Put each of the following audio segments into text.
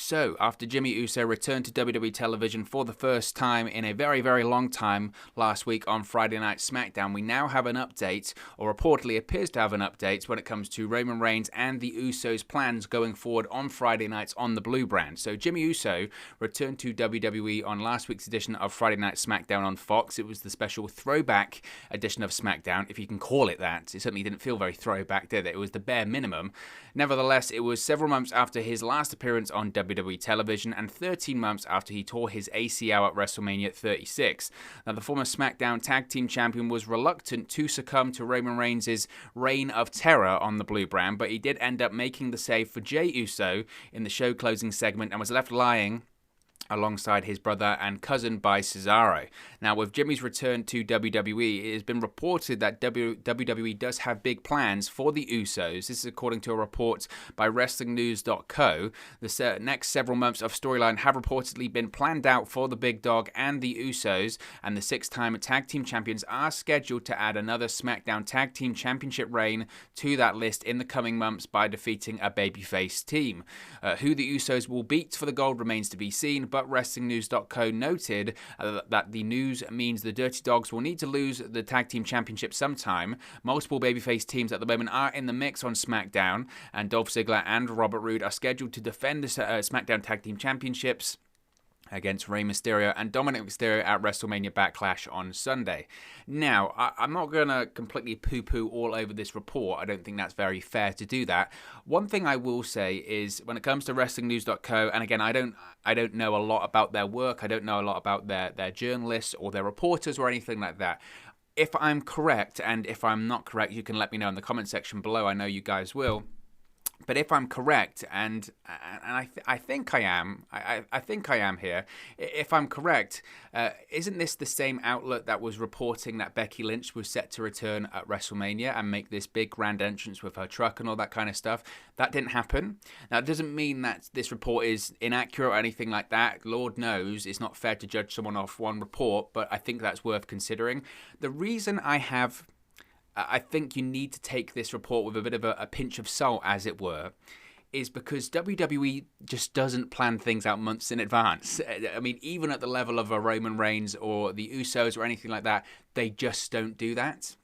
So, after Jimmy Uso returned to WWE television for the first time in a very, very long time last week on Friday Night SmackDown, we now have an update, or reportedly appears to have an update, when it comes to Roman Reigns and the Usos' plans going forward on Friday nights on the Blue brand. So, Jimmy Uso returned to WWE on last week's edition of Friday Night SmackDown on Fox. It was the special throwback edition of SmackDown, if you can call it that. It certainly didn't feel very throwback, did it? It was the bare minimum. Nevertheless, it was several months after his last appearance on WWE television and 13 months after he tore his ACL at WrestleMania 36. Now, the former SmackDown Tag Team Champion was reluctant to succumb to Roman Reigns' reign of terror on the Blue brand, but he did end up making the save for Jey Uso in the show closing segment and was left lying alongside his brother and cousin by Cesaro. Now, with Jimmy's return to WWE, it has been reported that WWE does have big plans for the Usos. This is according to a report by WrestlingNews.co. The next several months of storyline have reportedly been planned out for the Big Dog and the Usos, and the six-time Tag Team Champions are scheduled to add another SmackDown Tag Team Championship reign to that list in the coming months by defeating a babyface team. Who the Usos will beat for the gold remains to be seen, but WrestlingNews.co noted that the news means the Dirty Dogs will need to lose the Tag Team Championship sometime. Multiple babyface teams at the moment are in the mix on SmackDown, and Dolph Ziggler and Robert Roode are scheduled to defend the SmackDown Tag Team Championships against Rey Mysterio and Dominic Mysterio at WrestleMania Backlash on Sunday. Now, I'm not going to completely poo-poo all over this report. I don't think that's very fair to do that. One thing I will say is, when it comes to WrestlingNews.co, and again, I don't know a lot about their work. I don't know a lot about their journalists or their reporters or anything like that. If I'm correct, and if I'm not correct, you can let me know in the comment section below. I know you guys will. But if I'm correct, and I think I am, I think I am here. If I'm correct, isn't this the same outlet that was reporting that Becky Lynch was set to return at WrestleMania and make this big grand entrance with her truck and all that kind of stuff? That didn't happen. Now, it doesn't mean that this report is inaccurate or anything like that. Lord knows it's not fair to judge someone off one report, but I think that's worth considering. The reason I think you need to take this report with a bit of a pinch of salt, as it were, is because WWE just doesn't plan things out months in advance. I mean, even at the level of a Roman Reigns or the Usos or anything like that, they just don't do that.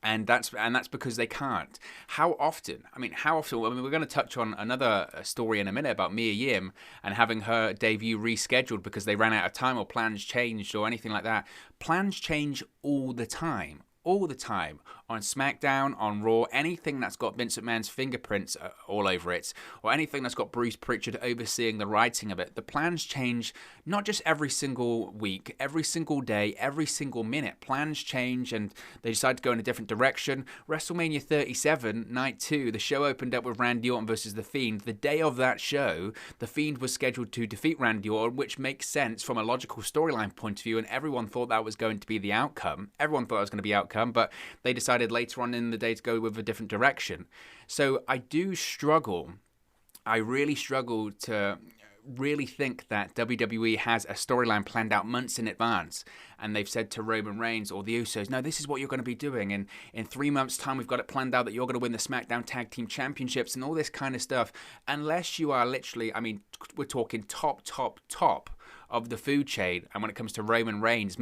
And that's because they can't. How often? I mean, we're going to touch on another story in a minute about Mia Yim and having her debut rescheduled because they ran out of time or plans changed or anything like that. Plans change all the time. All the time, on SmackDown, on Raw, anything that's got Vince McMahon's fingerprints all over it, or anything that's got Bruce Pritchard overseeing the writing of it, the plans change not just every single week, every single day, every single minute. Plans change and they decide to go in a different direction. WrestleMania 37, Night 2, the show opened up with Randy Orton versus The Fiend. The day of that show, The Fiend was scheduled to defeat Randy Orton, which makes sense from a logical storyline point of view, and everyone thought that was going to be the outcome. But they decided later on in the day to go with a different direction. So I really struggle to really think that WWE has a storyline planned out months in advance, and they've said to Roman Reigns or the Usos, no, this is what you're going to be doing, and in 3 months' time we've got it planned out that you're going to win the SmackDown Tag Team Championships and all this kind of stuff, unless you are literally, I mean, we're talking top of the food chain. And when it comes to Roman Reigns,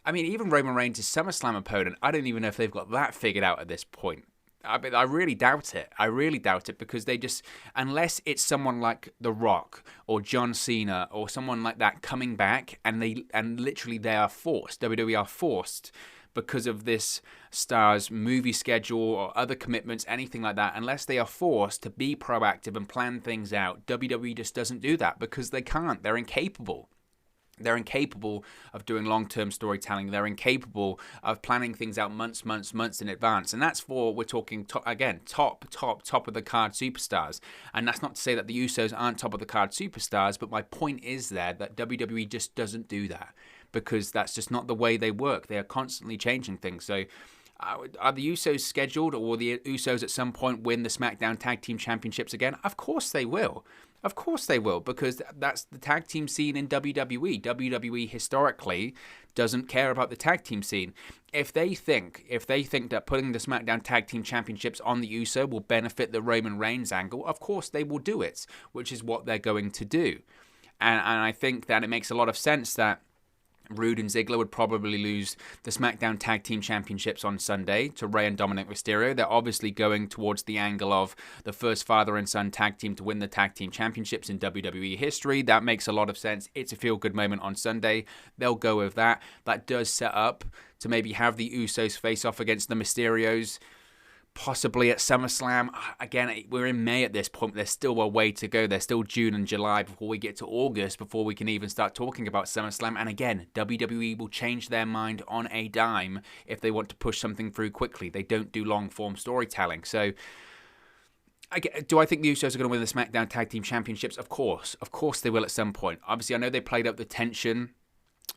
even Roman Reigns' SummerSlam opponent, I don't even know if they've got that figured out at this point. I really doubt it. Because they just, unless it's someone like The Rock or John Cena or someone like that coming back, and literally they are forced, WWE are forced because of this star's movie schedule or other commitments, anything like that, unless they are forced to be proactive and plan things out, WWE just doesn't do that because they can't. They're incapable. They're incapable of doing long-term storytelling. They're incapable of planning things out months in advance. And that's we're talking, top of the card superstars. And that's not to say that the Usos aren't top of the card superstars, but my point is that WWE just doesn't do that because that's just not the way they work. They are constantly changing things. So Are the Usos scheduled, or will the Usos at some point win the SmackDown Tag Team Championships again? Of course they will. Of course they will, because that's the tag team scene in WWE. WWE historically doesn't care about the tag team scene. If they think that putting the SmackDown Tag Team Championships on the Uso will benefit the Roman Reigns angle, of course they will do it, which is what they're going to do. And I think that it makes a lot of sense that Rude and Ziggler would probably lose the SmackDown Tag Team Championships on Sunday to Rey and Dominic Mysterio. They're obviously going towards the angle of the first father and son tag team to win the Tag Team Championships in WWE history. That makes a lot of sense. It's a feel-good moment on Sunday. They'll go with that. That does set up to maybe have the Usos face off against the Mysterios, possibly at SummerSlam. Again, we're in May at this point. There's still a way to go. There's still June and July before we get to August, before we can even start talking about SummerSlam. And again, WWE will change their mind on a dime if they want to push something through quickly. They don't do long-form storytelling. So, do I think the Usos are going to win the SmackDown Tag Team Championships? Of course. Of course they will at some point. Obviously, I know they played up the tension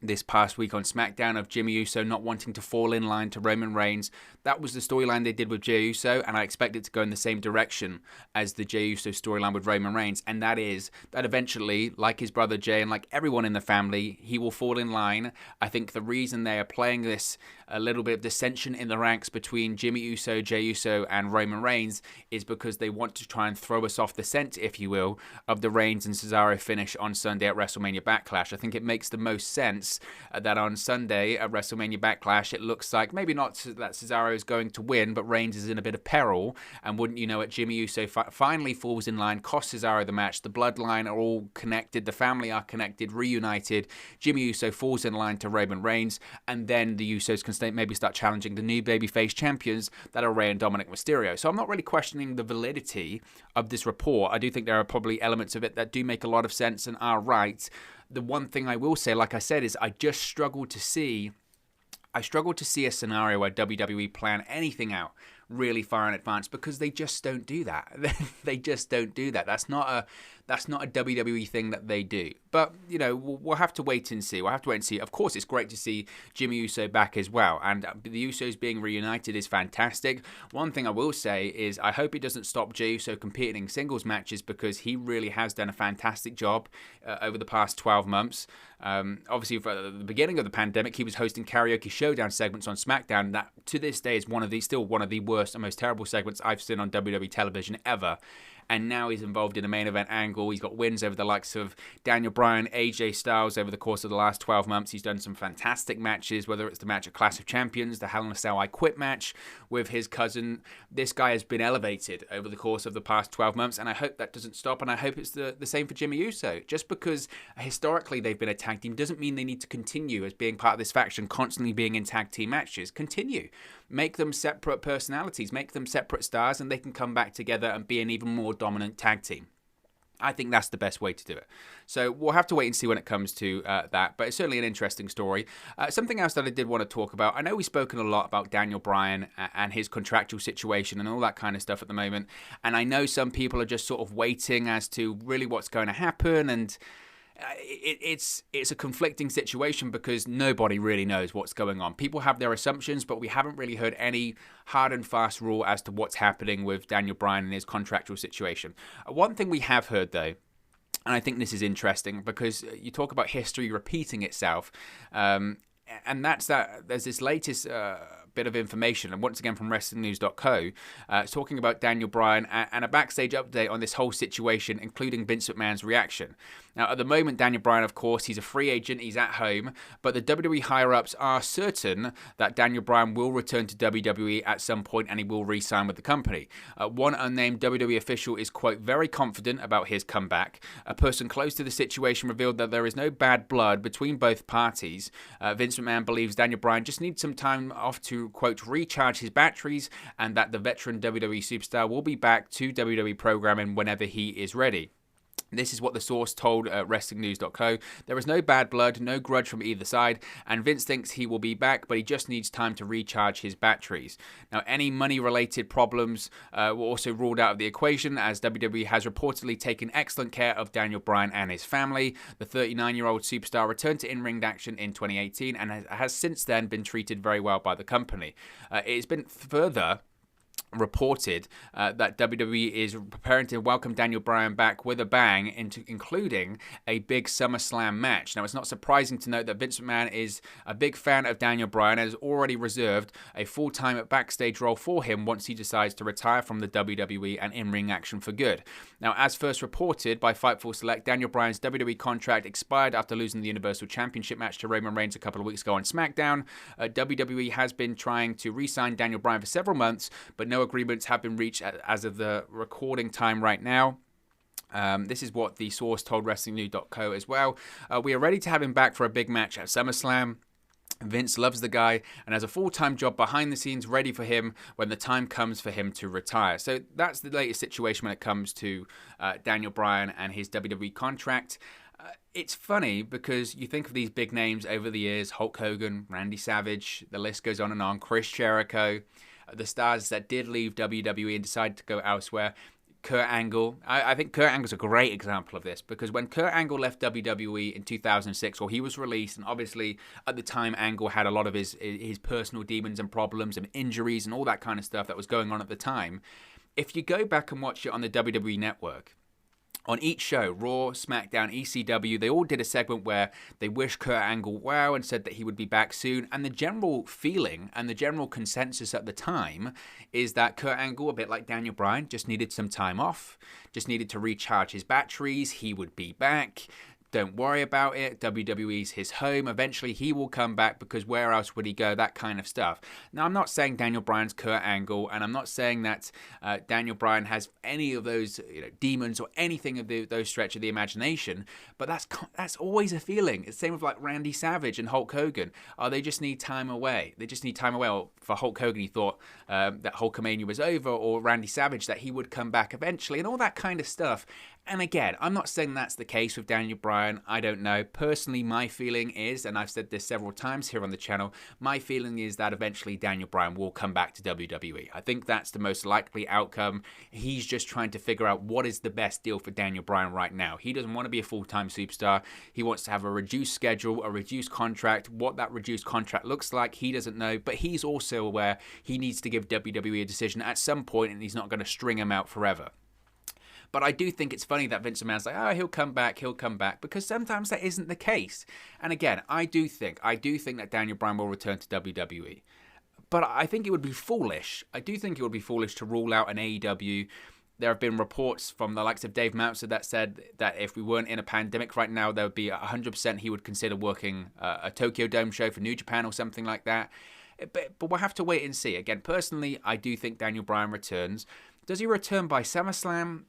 this past week on SmackDown of Jimmy Uso not wanting to fall in line to Roman Reigns. That was the storyline they did with Jey Uso, and I expect it to go in the same direction as the Jey Uso storyline with Roman Reigns, and that is that eventually, like his brother Jey and like everyone in the family, he will fall in line. I think the reason they are playing this a little bit of dissension in the ranks between Jimmy Uso, Jey Uso, and Roman Reigns is because they want to try and throw us off the scent, if you will, of the Reigns and Cesaro finish on Sunday at WrestleMania Backlash. I think it makes the most sense that on Sunday at WrestleMania Backlash, it looks like maybe not that Cesaro is going to win, but Reigns is in a bit of peril. And wouldn't you know it, Jimmy Uso finally falls in line, costs Cesaro the match. The bloodline are all connected. The family are connected, reunited. Jimmy Uso falls in line to Roman Reigns, and then the Usos can maybe start challenging the new babyface champions that are Rey and Dominic Mysterio. So I'm not really questioning the validity of this report. I do think there are probably elements of it that do make a lot of sense and are right. The one thing I will say, like I said, is I struggle to see a scenario where WWE plan anything out really far in advance, because they just don't do that. They just don't do that. That's not a WWE thing that they do. But, you know, we'll have to wait and see. Of course, it's great to see Jimmy Uso back as well. And the Usos being reunited is fantastic. One thing I will say is I hope it doesn't stop Jey Uso competing in singles matches, because he really has done a fantastic job over the past 12 months. Obviously, for the beginning of the pandemic, he was hosting karaoke showdown segments on SmackDown. That, to this day, is still one of the worst and most terrible segments I've seen on WWE television ever. And now he's involved in a main event angle. He's got wins over the likes of Daniel Bryan, AJ Styles over the course of the last 12 months. He's done some fantastic matches, whether it's the match at Clash of Champions, the Hell in a Cell I Quit match with his cousin. This guy has been elevated over the course of the past 12 months, and I hope that doesn't stop, and I hope it's the same for Jimmy Uso. Just because historically they've been a tag team doesn't mean they need to continue as being part of this faction, constantly being in tag team matches. Continue. Make them separate personalities, make them separate stars, and they can come back together and be an even more dominant tag team. I think that's the best way to do it. So we'll have to wait and see when it comes to that, but it's certainly an interesting story. Something else that I did want to talk about, I know we've spoken a lot about Daniel Bryan and his contractual situation and all that kind of stuff at the moment, and I know some people are just sort of waiting as to really what's going to happen, and it's a conflicting situation because nobody really knows what's going on. People have their assumptions, but we haven't really heard any hard and fast rule as to what's happening with Daniel Bryan and his contractual situation. One thing we have heard, though, and I think this is interesting because you talk about history repeating itself, and that's that there's this latest bit of information, and once again from WrestlingNews.co, talking about Daniel Bryan and a backstage update on this whole situation, including Vince McMahon's reaction. Now, at the moment, Daniel Bryan, of course, he's a free agent, he's at home, but the WWE higher-ups are certain that Daniel Bryan will return to WWE at some point and he will re-sign with the company. One unnamed WWE official is, quote, very confident about his comeback. A person close to the situation revealed that there is no bad blood between both parties. Vince McMahon believes Daniel Bryan just needs some time off to, quote, recharge his batteries, and that the veteran WWE superstar will be back to WWE programming whenever he is ready. This is what the source told WrestlingNews.co. There is no bad blood, no grudge from either side, and Vince thinks he will be back, but he just needs time to recharge his batteries. Now, any money-related problems were also ruled out of the equation, as WWE has reportedly taken excellent care of Daniel Bryan and his family. The 39-year-old superstar returned to in-ring action in 2018 and has since then been treated very well by the company. It has been further reported that WWE is preparing to welcome Daniel Bryan back with a bang, including a big SummerSlam match. Now, it's not surprising to note that Vince McMahon is a big fan of Daniel Bryan and has already reserved a full-time backstage role for him once he decides to retire from the WWE and in-ring action for good. Now, as first reported by Fightful Select, Daniel Bryan's WWE contract expired after losing the Universal Championship match to Roman Reigns a couple of weeks ago on SmackDown. WWE has been trying to re-sign Daniel Bryan for several months, but no agreements have been reached as of the recording time right now. This is what the source told WrestlingNews.co as well. We are ready to have him back for a big match at SummerSlam. Vince loves the guy and has a full-time job behind the scenes ready for him when the time comes for him to retire. So that's the latest situation when it comes to Daniel Bryan and his WWE contract. It's funny because you think of these big names over the years: Hulk Hogan, Randy Savage, the list goes on, Chris Jericho, the stars that did leave WWE and decided to go elsewhere. Kurt Angle. I think Kurt Angle's a great example of this, because when Kurt Angle left WWE in 2006, he was released, and obviously at the time Angle had a lot of his personal demons and problems and injuries and all that kind of stuff that was going on at the time. If you go back and watch it on the WWE Network, on each show, Raw, SmackDown, ECW, they all did a segment where they wished Kurt Angle well and said that he would be back soon. And the general feeling and the general consensus at the time is that Kurt Angle, a bit like Daniel Bryan, just needed some time off, just needed to recharge his batteries. He would be back. Don't worry about it. WWE's his home. Eventually, he will come back, because where else would he go? That kind of stuff. Now, I'm not saying Daniel Bryan's Kurt Angle, and I'm not saying that Daniel Bryan has any of those demons or anything of those stretch of the imagination, but that's always a feeling. It's the same with like Randy Savage and Hulk Hogan. They just need time away. They just need time away. Or for Hulk Hogan, he thought that Hulkamania was over, or Randy Savage that he would come back eventually, and all that kind of stuff. And again, I'm not saying that's the case with Daniel Bryan. I don't know. Personally, my feeling is, and I've said this several times here on the channel, my feeling is that eventually Daniel Bryan will come back to WWE. I think that's the most likely outcome. He's just trying to figure out what is the best deal for Daniel Bryan right now. He doesn't want to be a full-time superstar. He wants to have a reduced schedule, a reduced contract. What that reduced contract looks like, he doesn't know. But he's also aware he needs to give WWE a decision at some point, and he's not going to string him out forever. But I do think it's funny that Vince McMahon's like, he'll come back, because sometimes that isn't the case. And again, I do think that Daniel Bryan will return to WWE. But I think it would be foolish. I do think it would be foolish to rule out an AEW. There have been reports from the likes of Dave Meltzer that said that if we weren't in a pandemic right now, there would be 100% he would consider working a Tokyo Dome show for New Japan or something like that. But we'll have to wait and see. Again, personally, I do think Daniel Bryan returns. Does he return by SummerSlam?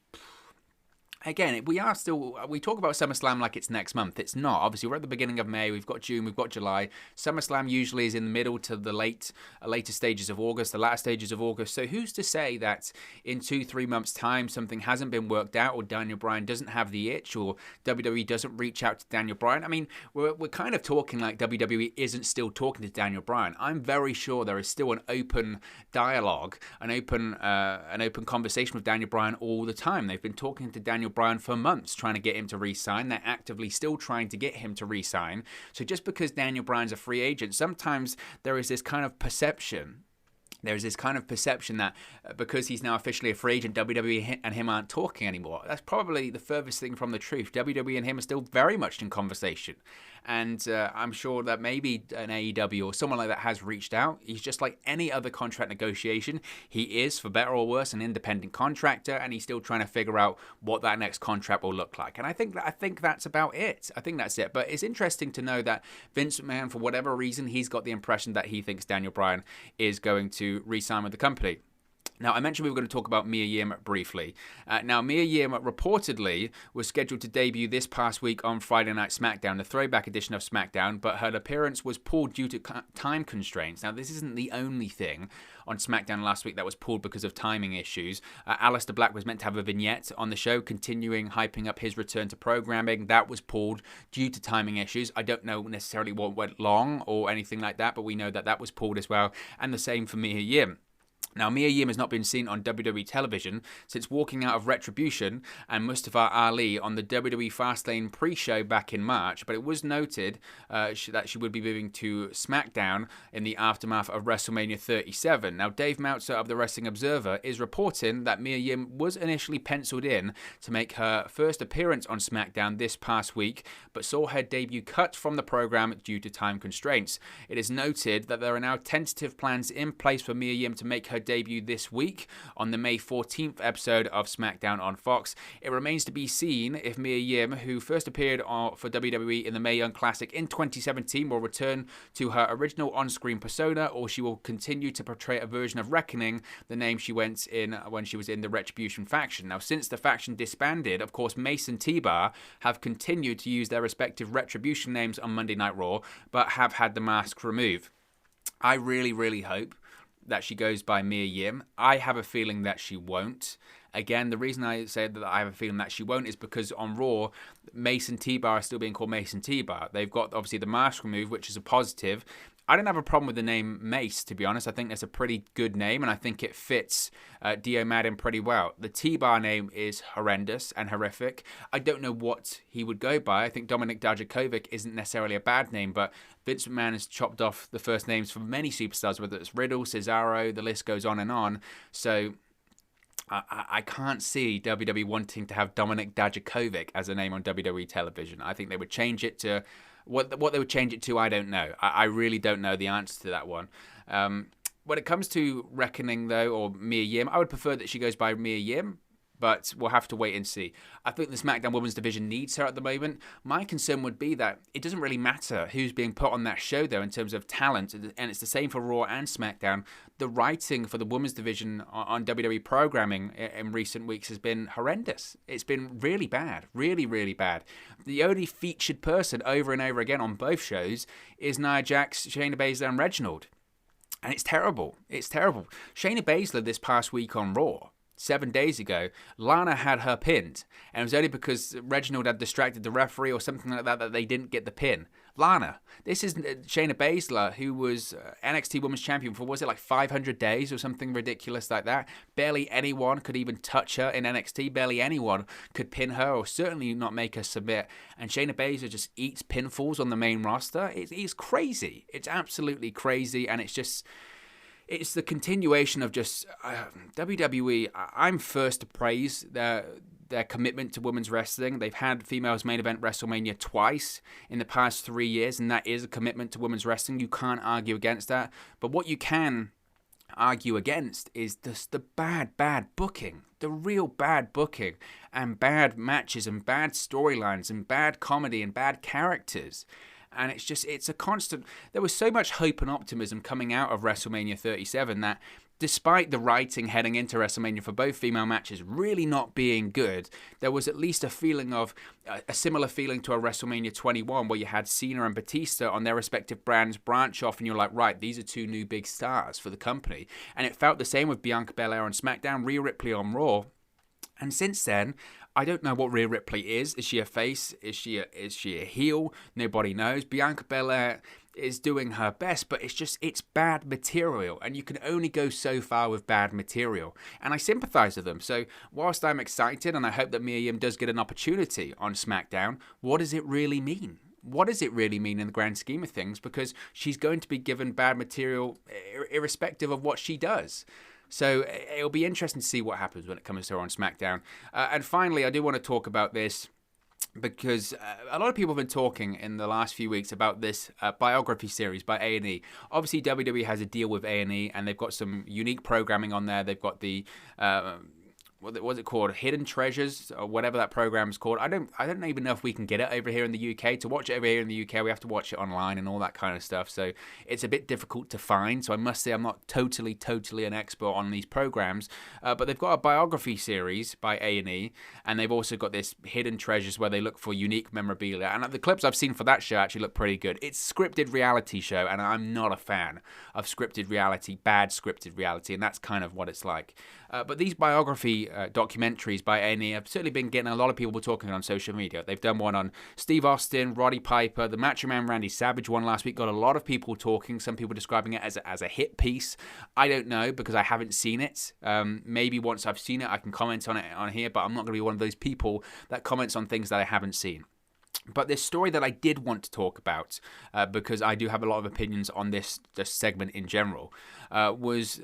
Again, we talk about SummerSlam like it's next month. It's not. Obviously, we're at the beginning of May. We've got June. We've got July. SummerSlam usually is in the middle to the later stages of August, the latter stages of August. So who's to say that in 2-3 months' time something hasn't been worked out, or Daniel Bryan doesn't have the itch, or WWE doesn't reach out to Daniel Bryan? I mean, we're kind of talking like WWE isn't still talking to Daniel Bryan. I'm very sure there is still an open dialogue, an open conversation with Daniel Bryan all the time. They've been talking to Daniel Bryan for months, trying to get him to re-sign. They're actively still trying to get him to re-sign. So just because Daniel Bryan's a free agent, sometimes there is this kind of perception. There's this kind of perception that because he's now officially a free agent, WWE and him aren't talking anymore. That's probably the furthest thing from the truth. WWE and him are still very much in conversation. And I'm sure that maybe an AEW or someone like that has reached out. He's just like any other contract negotiation. He is, for better or worse, an independent contractor, and he's still trying to figure out what that next contract will look like. And I think that's about it. I think that's it. But it's interesting to know that Vince McMahon, for whatever reason, he's got the impression that he thinks Daniel Bryan is going to re-sign with the company. Now, I mentioned we were going to talk about Mia Yim briefly. Now, Mia Yim reportedly was scheduled to debut this past week on Friday Night SmackDown, the throwback edition of SmackDown, but her appearance was pulled due to time constraints. Now, this isn't the only thing on SmackDown last week that was pulled because of timing issues. Aleister Black was meant to have a vignette on the show, continuing hyping up his return to programming. That was pulled due to timing issues. I don't know necessarily what went wrong or anything like that, but we know that that was pulled as well. And the same for Mia Yim. Now, Mia Yim has not been seen on WWE television since walking out of Retribution and Mustafa Ali on the WWE Fastlane pre-show back in March, but it was noted that she would be moving to SmackDown in the aftermath of WrestleMania 37. Now, Dave Meltzer of the Wrestling Observer is reporting that Mia Yim was initially penciled in to make her first appearance on SmackDown this past week, but saw her debut cut from the program due to time constraints. It is noted that there are now tentative plans in place for Mia Yim to make her debut this week on the May 14th episode of SmackDown on Fox. It remains to be seen if Mia Yim, who first appeared for WWE in the Mae Young Classic in 2017, will return to her original on-screen persona, or she will continue to portray a version of Reckoning, the name she went in when she was in the Retribution faction. Now, since the faction disbanded, of course, Mace and T-Bar have continued to use their respective Retribution names on Monday Night Raw, but have had the masks removed. I really, really hope that she goes by Mia Yim. I have a feeling that she won't. Again, the reason I say that I have a feeling that she won't is because on Raw, Mace and T-Bar are still being called Mace and T-Bar. They've got, obviously, the mask removed, which is a positive. I don't have a problem with the name Mace, to be honest. I think that's a pretty good name, and I think it fits Dio Madden pretty well. The T-Bar name is horrendous and horrific. I don't know what he would go by. I think Dominik Dijakovic isn't necessarily a bad name, but Vince McMahon has chopped off the first names for many superstars, whether it's Riddle, Cesaro, the list goes on and on. So I can't see WWE wanting to have Dominik Dijakovic as a name on WWE television. I think they would change it to... What they would change it to, I don't know. I really don't know the answer to that one. When it comes to Reckoning, though, or Mia Yim, I would prefer that she goes by Mia Yim, but we'll have to wait and see. I think the SmackDown Women's Division needs her at the moment. My concern would be that it doesn't really matter who's being put on that show, though, in terms of talent, and it's the same for Raw and SmackDown. The writing for the Women's Division on WWE programming in recent weeks has been horrendous. It's been really bad, really, really bad. The only featured person over and over again on both shows is Nia Jax, Shayna Baszler, and Reginald. And it's terrible. It's terrible. Shayna Baszler this past week on Raw, 7 days ago, Lana had her pinned, and it was only because Reginald had distracted the referee or something like that that they didn't get the pin. Lana, this is Shayna Baszler, who was NXT Women's Champion for, was it like 500 days or something ridiculous like that? Barely anyone could even touch her in NXT. Barely anyone could pin her, or certainly not make her submit. And Shayna Baszler just eats pinfalls on the main roster. It's crazy. It's absolutely crazy, and it's just... It's the continuation of just WWE. I'm first to praise their commitment to women's wrestling. They've had females main event WrestleMania twice in the past 3 years, and that is a commitment to women's wrestling. You can't argue against that. But what you can argue against is just the bad booking, the real bad booking, and bad matches, and bad storylines, and bad comedy, and bad characters. And it's a constant... There was so much hope and optimism coming out of WrestleMania 37 that despite the writing heading into WrestleMania for both female matches really not being good, there was at least a feeling of... a similar feeling to a WrestleMania 21 where you had Cena and Batista on their respective brands branch off and you're like, right, these are two new big stars for the company. And it felt the same with Bianca Belair on SmackDown, Rhea Ripley on Raw. And since then... I don't know what Rhea Ripley is. Is she a face? Is she a heel? Nobody knows. Bianca Belair is doing her best, but it's bad material, and you can only go so far with bad material. And I sympathise with them. So whilst I'm excited, and I hope that Mia Yim does get an opportunity on SmackDown, what does it really mean? What does it really mean in the grand scheme of things? Because she's going to be given bad material irrespective of what she does. So it'll be interesting to see what happens when it comes to her on SmackDown. And finally, I do want to talk about this because a lot of people have been talking in the last few weeks about this biography series by A&E. Obviously, WWE has a deal with A&E, and they've got some unique programming on there. They've got the what was it called? Hidden Treasures, or whatever that program is called. I don't even know if we can get it over here in the UK. To watch it over here in the UK, we have to watch it online and all that kind of stuff. So it's a bit difficult to find. So I must say I'm not totally an expert on these programs. But they've got a biography series by A&E, and they've also got this Hidden Treasures where they look for unique memorabilia. And the clips I've seen for that show actually look pretty good. It's a scripted reality show, and I'm not a fan of scripted reality, bad scripted reality, and that's kind of what it's like. But these biography documentaries by A&E have certainly been getting a lot of people talking on social media. They've done one on Steve Austin, Roddy Piper, the Macho Man Randy Savage one last week got a lot of people talking. Some people describing it as a hit piece. I don't know because I haven't seen it. Maybe once I've seen it, I can comment on it on here, but I'm not going to be one of those people that comments on things that I haven't seen. But this story that I did want to talk about, because I do have a lot of opinions on this segment in general, was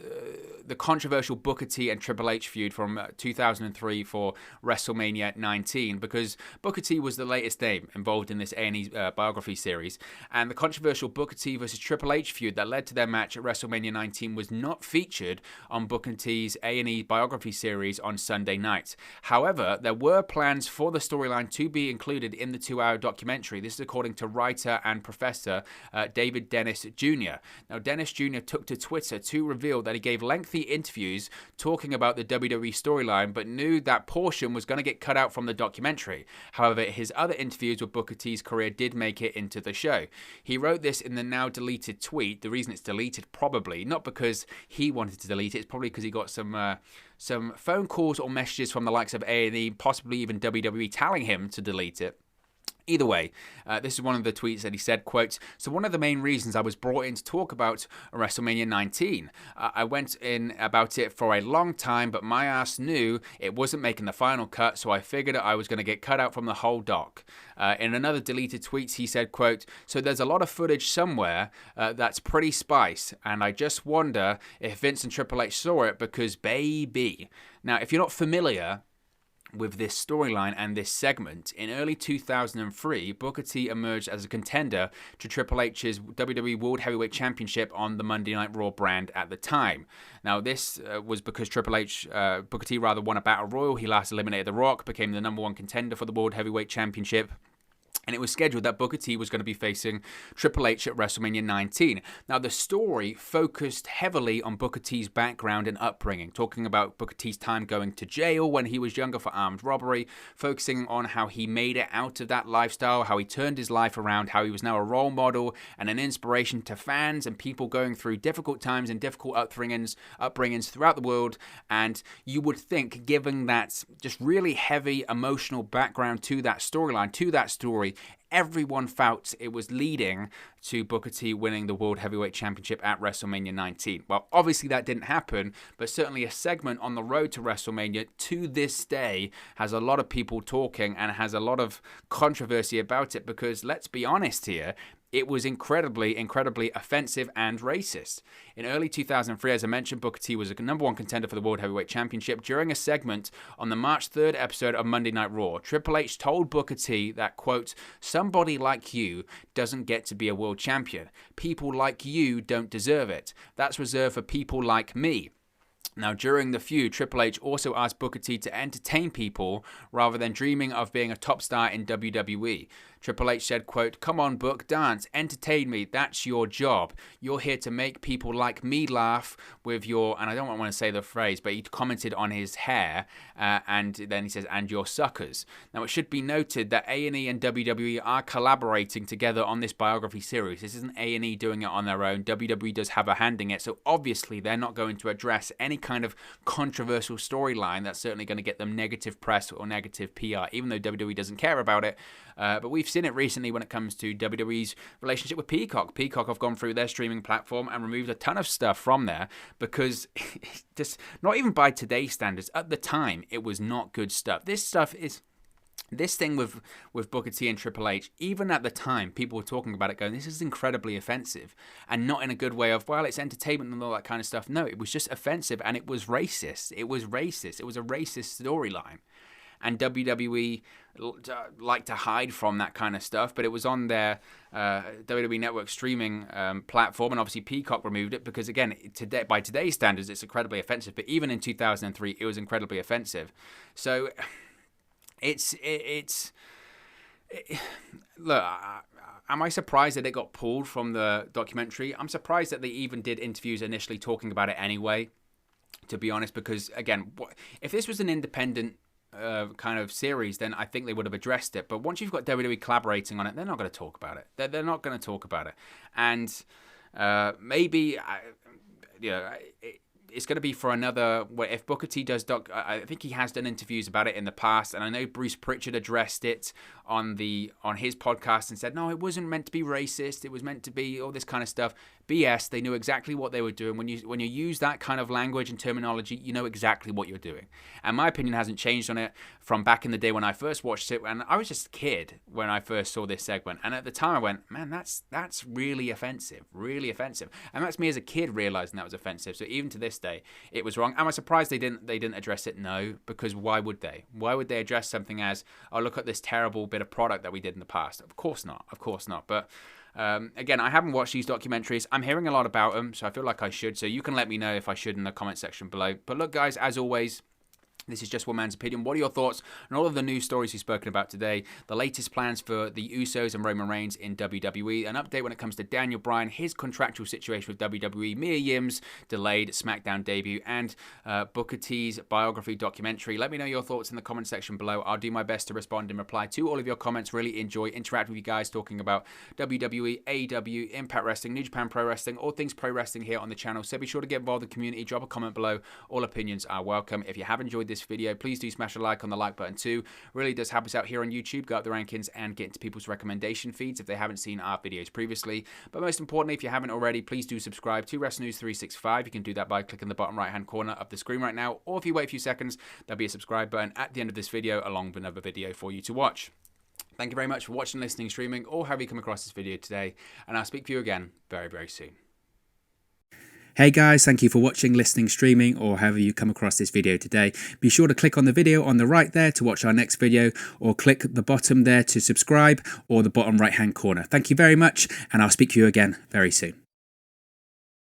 the controversial Booker T and Triple H feud from 2003 for WrestleMania 19, because Booker T was the latest name involved in this A&E biography series, and the controversial Booker T versus Triple H feud that led to their match at WrestleMania 19 was not featured on Booker T's A&E biography series on Sunday night. However, there were plans for the storyline to be included in the 2-hour documentary. This is according to writer and professor David Dennis Jr. Now, Dennis Jr. took to Twitter to reveal that he gave lengthy interviews talking about the WWE storyline, but knew that portion was going to get cut out from the documentary. However, his other interviews with Booker T's career did make it into the show. He wrote this in the now deleted tweet. The reason it's deleted, probably not because he wanted to delete it, it's probably because he got some phone calls or messages from the likes of A&E, possibly even WWE, telling him to delete it. Either way, this is one of the tweets that he said, quote, "So one of the main reasons I was brought in to talk about WrestleMania 19, I went in about it for a long time, but my ass knew it wasn't making the final cut, so I figured I was going to get cut out from the whole doc." In another deleted tweet, he said, quote, "So there's a lot of footage somewhere that's pretty spice, and I just wonder if Vince and Triple H saw it because baby." Now, if you're not familiar with this storyline and this segment, in early 2003, Booker T emerged as a contender to Triple H's WWE World Heavyweight Championship on the Monday Night Raw brand at the time. Now, this was because Booker T won a Battle Royal. He last eliminated The Rock, became the number one contender for the World Heavyweight Championship. And it was scheduled that Booker T was going to be facing Triple H at WrestleMania 19. Now, the story focused heavily on Booker T's background and upbringing, talking about Booker T's time going to jail when he was younger for armed robbery, focusing on how he made it out of that lifestyle, how he turned his life around, how he was now a role model and an inspiration to fans and people going through difficult times and difficult upbringings throughout the world. And you would think, given that just really heavy emotional background to that storyline, to that story, everyone felt it was leading to Booker T winning the World Heavyweight Championship at WrestleMania 19. Well, obviously that didn't happen, but certainly a segment on the road to WrestleMania to this day has a lot of people talking and has a lot of controversy about it because, let's be honest here, it was incredibly offensive and racist. In early 2003, as I mentioned, Booker T was a number one contender for the World Heavyweight Championship. During a segment on the March 3rd episode of Monday Night Raw, Triple H told Booker T that, quote, "Somebody like you doesn't get to be a world champion. People like you don't deserve it. That's reserved for people like me." Now, during the feud, Triple H also asked Booker T to entertain people rather than dreaming of being a top star in WWE. Triple H said, quote, "Come on, Book, dance, entertain me, that's your job. You're here to make people like me laugh with your," and I don't want to say the phrase, but he commented on his hair, and then he says, "and your suckers." Now, it should be noted that A&E and WWE are collaborating together on this biography series. This isn't A&E doing it on their own. WWE does have a hand in it, so obviously they're not going to address any kind of controversial storyline that's certainly going to get them negative press or negative PR, even though WWE doesn't care about it. But we've seen it recently when it comes to WWE's relationship with Peacock. Peacock have gone through their streaming platform and removed a ton of stuff from there because just not even by today's standards, at the time, it was not good stuff. This thing with Booker T and Triple H, even at the time, people were talking about it going, this is incredibly offensive, and not in a good way of, well, it's entertainment and all that kind of stuff. No, it was just offensive, and it was racist. It was racist. It was a racist storyline. and WWE like to hide from that kind of stuff, but it was on their WWE Network streaming platform, and obviously Peacock removed it because, again, today, by today's standards, it's incredibly offensive, but even in 2003, it was incredibly offensive. So look, am I surprised that it got pulled from the documentary? I'm surprised that they even did interviews initially talking about it anyway, to be honest, because, again, if this was an independent kind of series, then I think they would have addressed it. But once you've got WWE collaborating on it, they're not going to talk about it. They're not going to talk about it. And maybe, it's going to be for another. If Booker T does I think he has done interviews about it in the past, and I know Bruce Pritchard addressed it on his podcast and said, no, it wasn't meant to be racist. It was meant to be all this kind of stuff. BS. They knew exactly what they were doing. When you use that kind of language and terminology, you know exactly what you're doing. And my opinion hasn't changed on it from back in the day when I first watched it. And I was just a kid when I first saw this segment. And at the time I went, man, that's really offensive, really offensive. And that's me as a kid realizing that was offensive. So even to this day, it was wrong. Am I surprised they didn't address it? No, because why would they? Why would they address something as, oh, look at this terrible bit of product that we did in the past? Of course not. Of course not. But again, I haven't watched these documentaries. I'm hearing a lot about them, so I feel like I should. So you can let me know if I should in the comment section below. But look, guys, as always, this is just one man's opinion. What are your thoughts on all of the news stories we've spoken about today? The latest plans for the Usos and Roman Reigns in WWE. An update when it comes to Daniel Bryan, his contractual situation with WWE. Mia Yim's delayed SmackDown debut. And Booker T's biography documentary. Let me know your thoughts in the comment section below. I'll do my best to respond and reply to all of your comments. Really enjoy interacting with you guys, talking about WWE, AEW, Impact Wrestling, New Japan Pro Wrestling, all things pro wrestling here on the channel. So be sure to get involved in the community. Drop a comment below. All opinions are welcome. If you have enjoyed this video, please do smash a like on the like button too. Really does help us out here on YouTube, go up the rankings and get into people's recommendation feeds if they haven't seen our videos previously. But most importantly, if you haven't already, please do subscribe to Wrestling News 365. You can do that by clicking the bottom right hand corner of the screen right now, or if you wait a few seconds, there'll be a subscribe button at the end of this video along with another video for you to watch. Thank you very much for watching, listening, streaming, or however you come across this video today, and I'll speak to you again very, very soon. Hey guys, thank you for watching, listening, streaming, or however you come across this video today. Be sure to click on the video on the right there to watch our next video, or click the bottom there to subscribe, or the bottom right hand corner. Thank you very much, and I'll speak to you again very soon.